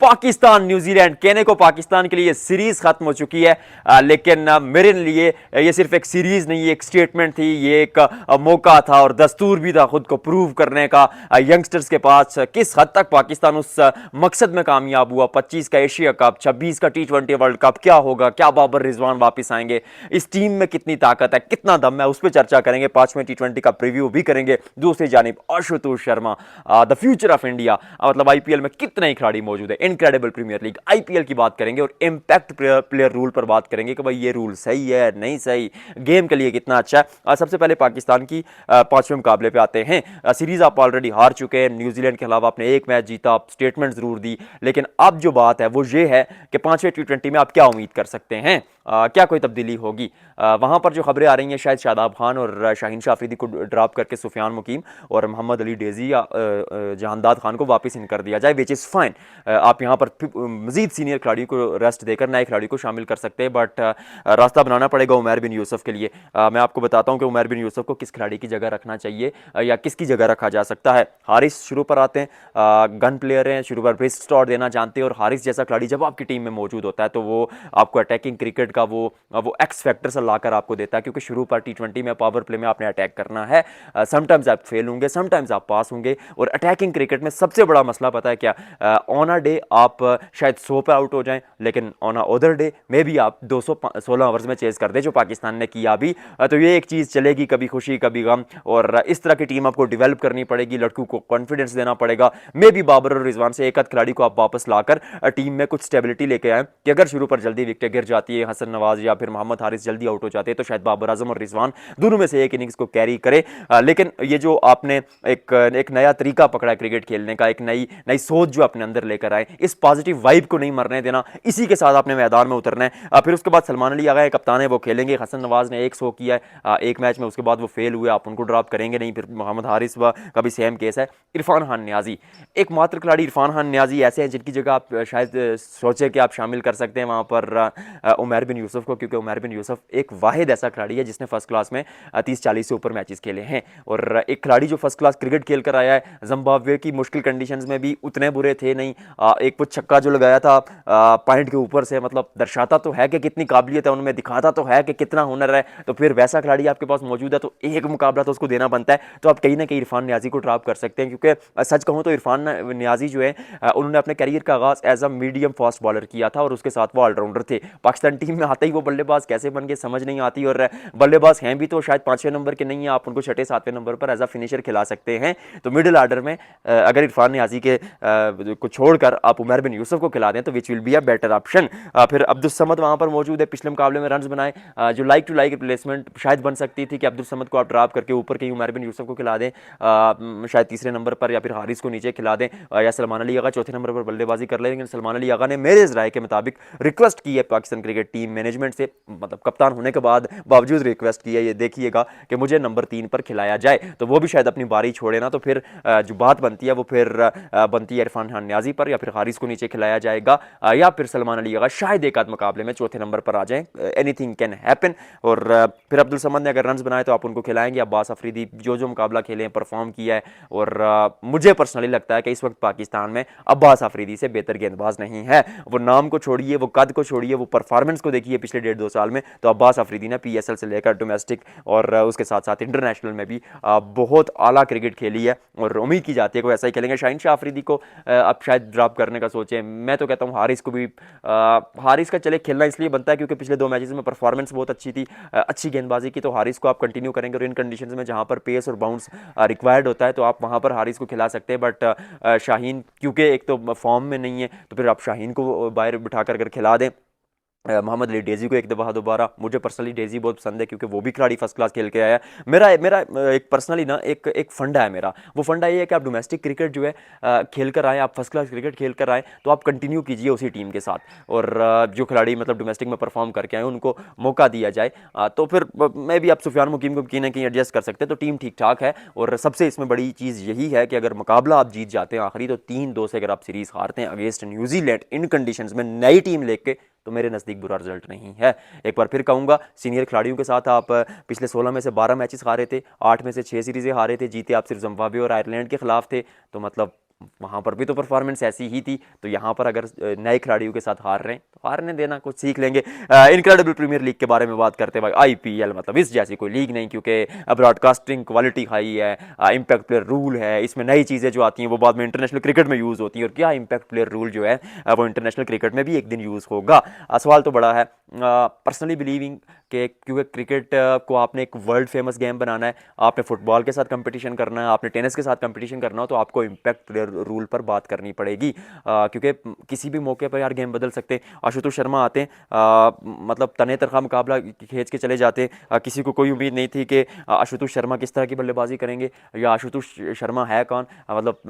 Pakistan New Zealand, कहने को पाकिस्तान के लिए सीरीज खत्म हो चुकी है, लेकिन मेरे लिए ये सिर्फ एक सीरीज नहीं, एक स्टेटमेंट थी, ये एक मौका था और दस्तूर भी था खुद को प्रूव करने का यंगस्टर्स के पास किस हद तक पाकिस्तान उस मकसद में कामयाब हुआ। 25 का एशिया कप, 26 का T20 वर्ल्ड कप, क्या होगा, क्या बाबर रिजवान वापस आएंगे, इस टीम में कितनी ताकत है, कितना दम है, उस पर चर्चा करेंगे। 5वें T20 का प्रीव्यू भी करेंगे। दूसरी जानिब Ashutosh Sharma, the future of India, मतलब आईपीएल में कितने ही खिलाड़ी मौजूद है, इनक्रेडिबल प्रीमियर लीग, आईपीएल की बात करेंगे और इंपैक्ट प्लेयर रूल पर बात करेंगे कि भाई ये रूल सही है नहीं सही, गेम के लिए कितना अच्छा है। सबसे पहले पाकिस्तान की 5वें मुकाबले पे आते हैं। सीरीज आप ऑलरेडी हार चुके हैं, न्यूजीलैंड के अलावा आपने एक मैच जीता, आप स्टेटमेंट जरूर दी, लेकिन अब जो बात है वो ये है कि 5वें T20 में आप क्या उम्मीद कर सकते हैं, क्या कोई तब्दीली होगी। वहां पर जो खबरें आ रही हैं शायद शादाब खान और शाहीन शाह अफरीदी को ड्रॉप करके सुफियान मुकीम और मोहम्मद अली डेजी या जहानदाद खान को वापस इन कर दिया जाए, विच इज़ फाइन। आप यहां पर मजीद सीनियर खिलाड़ियों को रेस्ट देकर नए खिलाड़ी को शामिल कर सकते हैं, बट रास्ता बनाना पड़ेगा उमर बिन यूसुफ के लिए। मैं आपको बताता हूं कि उमर बिन यूसुफ को किस खिलाड़ी की जगह रखना चाहिए या किसकी जगह रखा जा सकता है। हारिस शुरू पर आते हैं, गन प्लेयर हैं, शुरू पर बेस्ट स्टॉट देना जानते हैं, और हारिस जैसा खिलाड़ी जब आपकी टीम में मौजूद होता है तो वो आपको अटैकिंग क्रिकेट का वो एक्स फैक्टर से लाकर आपको देता है, क्योंकि शुरू पर T20 में पावर प्ले में आपने अटैक करना है। समटाइम्स आप फेल होंगे, समटाइम्स आप पास होंगे, और अटैकिंग क्रिकेट में सबसे बड़ा मसला पता है क्या, ऑन अ डे आप शायद 100 पे आउट हो जाएं, लेकिन ऑन अ अदर डे में भी आप 216 ओवर्स में चेज कर दे, जो पाकिस्तान ने किया अभी। तो ये एक चीज़ चलेगी, कभी खुशी कभी गम, और इस तरह की टीम आपको डेवलप करनी पड़ेगी, लड़कों को कॉन्फिडेंस देना पड़ेगा। मे भी बाबर और रिजवान से एक आध खिलाड़ी को आप वापस लाकर टीम में कुछ स्टेबिलिटी लेके आए कि अगर शुरू पर जल्दी विकेट गिर जाती है, हसन नवाज या फिर मोहम्मद हारिस जल्दी आउट हो जाते हैं, तो शायद बाबर आजम और रिजवान दोनों में से एक इनिंग्स को कैरी करे। लेकिन ये जो आपने एक नया तरीका पकड़ा है क्रिकेट खेलने का, एक नई नई सोच जो अपने अंदर लेकर आए, इस पॉजिटिव वाइब को नहीं मरने देना, इसी के साथ आपने मैदान में उतरना है। फिर उसके बाद सलमान अली आ गए, कप्तान है, वो खेलेंगे। हसन नवाज ने 100 किया है एक मैच में, उसके बाद वो फेल हुए, आप उनको ड्रॉप करेंगे नहीं। फिर मोहम्मद हारिस का भी सेम केस है। इरफान खान न्याजी, एकमात्र खिलाड़ी इरफान खान न्याजी ऐसे हैं जिनकी जगह आप शायद सोचे कि आप शामिल कर सकते हैं वहां पर उमर बिन यूसुफ को, क्योंकि उमर बिन यूसुफ एक वाहिद ऐसा खिलाड़ी है जिसने फर्स्ट क्लास में 30-40 से ऊपर मैचेस खेले हैं, और एक खिलाड़ी जो फर्स्ट क्लास क्रिकेट खेल कर आया है। जिम्बाब्वे की मुश्किल कंडीशंस में भी उतने बुरे थे नहीं, एक वो छक्का जो लगाया था पॉइंट के ऊपर से, मतलब दर्शाता तो है कि कितनी काबिलियत है उनमें, दिखाता तो है कि कितना हुनर है। तो फिर वैसा खिलाड़ी आपके पास मौजूद है तो एक मुकाबला तो उसको देना बनता है। तो आप कहीं ना कहीं इरफान न्याजी को ड्रॉप कर सकते हैं, क्योंकि सच कहूँ तो इरफान न्याजी जो है उन्होंने अपने करियर का आगाज as a medium fast bowler किया था, और उसके साथ वो ऑलराउंडर थे। पाकिस्तान टीम में आते ही वो बल्लेबाज कैसे बन गए समझ नहीं आती, और बल्लेबाज हैं भी तो शायद 5वें नंबर के नहीं है, आप उनको 6-7वें नंबर पर एज अ फिनिशर खिला सकते हैं। तो मिडिल ऑर्डर में अगर इरफान न्याजी के को छोड़कर आप उमर बिन यूसुफ को खिला दें तो which will be a better option. फिर अब्दुल समद वहां पर मौजूद है, पिछले मुकाबले में रन बनाए, जो लाइक टू लाइक रिप्लेसमेंट शायद बन सकती थी कि अब्दुल समद को आप ड्रॉप करके ऊपर कहीं उमर बिन यूसुफ को खिला दें, शायद तीसरे नंबर पर, या फिर हारिस को नीचे खिला दें, या सलमान अली आगा चौथे नंबर पर बल्लेबाजी कर ले। लेकिन सलमान अली आगा ने मेरे राय के मुताबिक रिक्वेस्ट की है पाकिस्तान क्रिकेट टीम मैनेजमेंट से, मतलब कप्तान होने के बाद बावजूद रिक्वेस्ट की है, ये देखिएगा कि मुझे नंबर 3 पर खिलाया जाए। तो वो भी शायद अपनी बारी छोड़े ना, तो फिर जो बात बनती है वो फिर बनती है इरफान खान न्याजी पर, या फिर हारिस को नीचे खिलाया जाएगा, या फिर सलमान अली आगा शायद एक आध मुकाबले में चौथे नंबर पर आ जाए। Anything can happen. और फिर अब्दुल समद ने अगर रन बनाए तो आप उनको खिलाएंगे। अब्बास अफरीदी जो मुकाबला खेले परफॉर्म किया है, और मुझे पर्सनली लगता है कि इस वक्त पाकिस्तान में अब्बास अफरीदी से बेहतर गेंदबाज नहीं है। वो नाम को छोड़िए, वो कद को छोड़िए, वो परफॉर्मेंस को देखिए पिछले 1.5-2 साल में, तो अब्बास अफरीदी ने PSL से लेकर डोमेस्टिक और उसके साथ साथ इंटरनेशनल में भी बहुत आला क्रिकेट खेली है, और उम्मीद की जाती है कि वैसा ही खेलेंगे। शाहीन शाह अफरीदी को अब शायद ड्रॉप करने का सोचें, मैं तो कहता हूँ हारिस को भी, हारिस का चले खेलना इसलिए बनता है क्योंकि पिछले 2 मैचेस में परफॉर्मेंस बहुत अच्छी थी, अच्छी गेंदबाजी की, तो हारिस को आप कंटिन्यू करेंगे, और इन कंडीशंस में जहां पर पेस और बाउंस रिक्वायर्ड होता है तो आप वहां पर हारिस को खिला सकते हैं। बट शाहीन क्योंकि एक तो फॉर्म में नहीं है, तो फिर आप शाहीन को बाहर बिठा कर खिला दें। मोहम्मद अली डेजी को एक दफ़ा दोबारा, मुझे पर्सनली डेजी बहुत पसंद है क्योंकि वो भी खिलाड़ी फर्स्ट क्लास खेल के आया है। मेरा मेरा एक पर्सनली ना एक फंडा है मेरा, वो फंडा ये है कि आप डोमेस्टिक क्रिकेट जो है खेल कर आए, आप फर्स्ट क्लास क्रिकेट खेल कर आए, तो आप कंटिन्यू कीजिए उसी टीम के साथ, और जो खिलाड़ी मतलब डोमेस्टिक में परफॉर्म करके आए उनको मौका दिया जाए। तो फिर मैं भी आप सुफियान मुकीम को कहीं ना कहीं एडजस्ट कर सकते हैं, तो टीम ठीक ठाक है। और सबसे इसमें बड़ी चीज़ यही है कि अगर मुकाबला आप जीत जाते हैं आखिरी, तो 3-2 से अगर आप सीरीज़ हारते हैं अगेंस्ट न्यूजीलैंड इन कंडीशंस में नई टीम लेके, तो मेरे नज़दीक बुरा रिजल्ट नहीं है। एक बार फिर कहूँगा, सीनियर खिलाड़ियों के साथ आप पिछले 16 में से 12 मैचेस हारे थे, 8 में से 6 सीरीज़ें हारे थे, जीते आप सिर्फ जिम्बाब्वे और आयरलैंड के खिलाफ थे। तो मतलब वहाँ पर भी तो परफॉर्मेंस ऐसी ही थी, तो यहाँ पर अगर नए खिलाड़ियों के साथ हार रहे हैं तो हारने देना, कुछ सीख लेंगे। इनक्रेडिबल प्रीमियर लीग के बारे में बात करते हैं भाई, आईपीएल मतलब इस जैसी कोई लीग नहीं, क्योंकि ब्रॉडकास्टिंग क्वालिटी हाई है, इम्पैक्ट प्लेयर रूल है, इसमें नई चीज़ें जो आती हैं वो बाद में इंटरनेशनल क्रिकेट में यूज़ होती हैं, और क्या इम्पैक्ट प्लेयर रूल जो है वो इंटरनेशनल क्रिकेट में भी एक दिन यूज़ होगा। सवाल तो बड़ा है। पर्सनली बिलीविंग कि क्योंकि क्रिकेट को आपने एक वर्ल्ड फेमस गेम बनाना है, आपने फुटबॉल के साथ कंपटीशन करना है, आपने टेनिस के साथ कंपटीशन करना हो, तो आपको इम्पैक्ट प्लेयर रूल पर बात करनी पड़ेगी, क्योंकि किसी भी मौके पर यार गेम बदल सकते हैं। आशुतोष शर्मा आते हैं, मतलब तने तरखा मुकाबला खींच के चले जाते हैं, किसी को कोई उम्मीद नहीं थी कि आशुतोष शर्मा किस तरह की बल्लेबाजी करेंगे या आशुतोष शर्मा है कौन, मतलब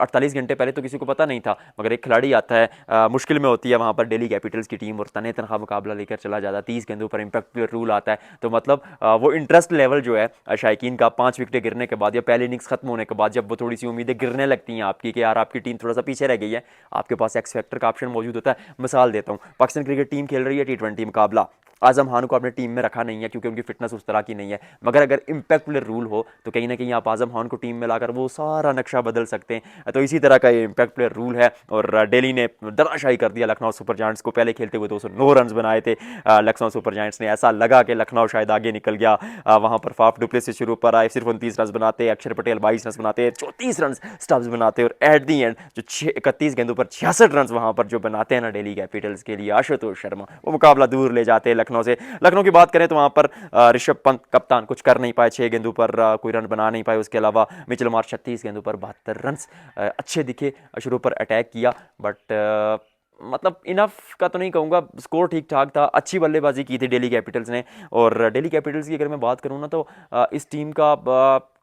48 घंटे पहले तो किसी को पता नहीं था, मगर एक खिलाड़ी आता है, मुश्किल में होती है वहाँ पर दिल्ली कैपिटल्स की टीम, और तने तनखा मुकाबला लेकर चला जाता है, 30 गेंदों पर इम्पैक्ट प्लेयर रूल आता है, तो मतलब वो इंटरेस्ट लेवल जो है शायकीन का 5 विकेटें गिरने के बाद या पहली इनिंग्स खत्म होने के बाद जब वो थोड़ी सी उम्मीदें गिरने लगती हैं आपकी कि यार आपकी टीम थोड़ा सा पीछे रह गई है, आपके पास एक्स फैक्टर का ऑप्शन मौजूद होता है। मिसाल देता हूँ, पाकिस्तान क्रिकेट टीम खेल रही है T20 मुकाबला, आजम खान को आपने टीम में रखा नहीं है क्योंकि उनकी फिटनेस उस तरह की नहीं है, मगर अगर इम्पैक्ट प्लेयर रूल हो तो कहीं ना कहीं आप आजम खान को टीम में लाकर वो सारा नक्शा बदल सकते हैं। तो इसी तरह का ये इम्पैक्ट प्लेयर रूल है, और दिल्ली ने धराशायी कर दिया लखनऊ सुपर जायंट्स को, पहले खेलते हुए 209 रन बनाए थे लखनऊ सुपर जायंट्स ने, ऐसा लगा कि लखनऊ शायद आगे निकल गया। वहां पर फाफ डुप्लेसिस शुरू पर आए, सिर्फ 29 रन बनाते, अक्षर पटेल 22 रन बनाते, 34 रन स्टब्स बनाते, और एट दी एंड जो 31 गेंदों पर 66 रन वहां पर जो बनाते हैं ना दिल्ली कैपिटल्स के लिए आशुतोष शर्मा, वो मुकाबला दूर ले जाते हैं लखनऊ से। लखनऊ की बात करें तो वहां पर ऋषभ पंत कप्तान कुछ कर नहीं पाए, 6 गेंदों पर कोई रन बना नहीं पाए, उसके अलावा मिचेल मार्श 36 गेंदों पर 72 रन अच्छे दिखे, शुरू पर अटैक किया, बट मतलब इनफ का तो नहीं कहूँगा, स्कोर ठीक ठाक था, अच्छी बल्लेबाजी की थी दिल्ली कैपिटल्स ने। और दिल्ली कैपिटल्स की अगर मैं बात करूँ ना तो इस टीम का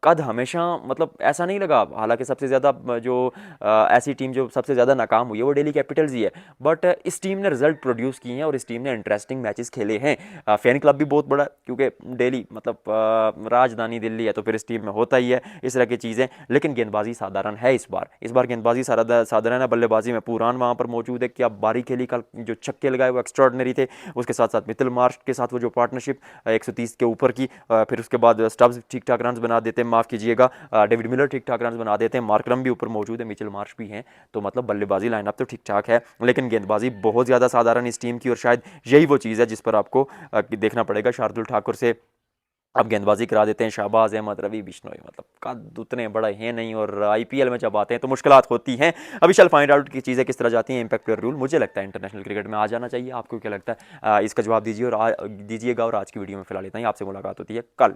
कद हमेशा मतलब ऐसा नहीं लगा, हालांकि सबसे ज़्यादा जो ऐसी टीम जो सबसे ज़्यादा नाकाम हुई है वो दिल्ली कैपिटल्स ही है, बट इस टीम ने रिजल्ट प्रोड्यूस किए हैं और इस टीम ने इंटरेस्टिंग मैचेस खेले हैं। फैन क्लब भी बहुत बड़ा, क्योंकि दिल्ली मतलब राजधानी दिल्ली है, तो फिर इस टीम में होता ही है इस तरह की चीज़ें, लेकिन गेंदबाजी साधारण है इस बार गेंदबाजी साधारण है, बल्लेबाजी में पुरान वहाँ पर मौजूद है, क्या बारी खेली, कल जो छक्के लगाए वो एक्स्ट्रॉर्डनरी थे, उसके साथ साथ मिचेल मार्श के साथ वो जो पार्टनरशिप 130 के ऊपर की, फिर उसके बाद स्टब्स ठीक ठाक रन बना देते हैं, माफ़ कीजिएगा डेविड मिलर ठीक ठाक रन बना देते हैं, मार्करम भी ऊपर मौजूद है, मिचेल मार्श भी हैं, तो मतलब बल्लेबाजी लाइनअप तो ठीक ठाक है, लेकिन गेंदबाजी बहुत ज़्यादा साधारण इस टीम की, और शायद यही वो चीज़ है जिस पर आपको देखना पड़ेगा। शार्दुल ठाकुर से अब गेंदबाजी करा देते हैं, शहबाज अहमद, रवि बिश्नोई, मतलब कद उतने बड़े हैं नहीं, और आईपीएल में जब आते हैं तो मुश्किलात होती हैं। अभी चल फाइंड आउट की चीज़ें किस तरह जाती हैं। इम्पैक्ट प्लेयर रूल मुझे लगता है इंटरनेशनल क्रिकेट में आ जाना चाहिए, आपको क्या लगता है? इसका जवाब दीजिएगा, और आज की वीडियो में फिलहाल इतना ही, आपसे मुलाकात होती है कल।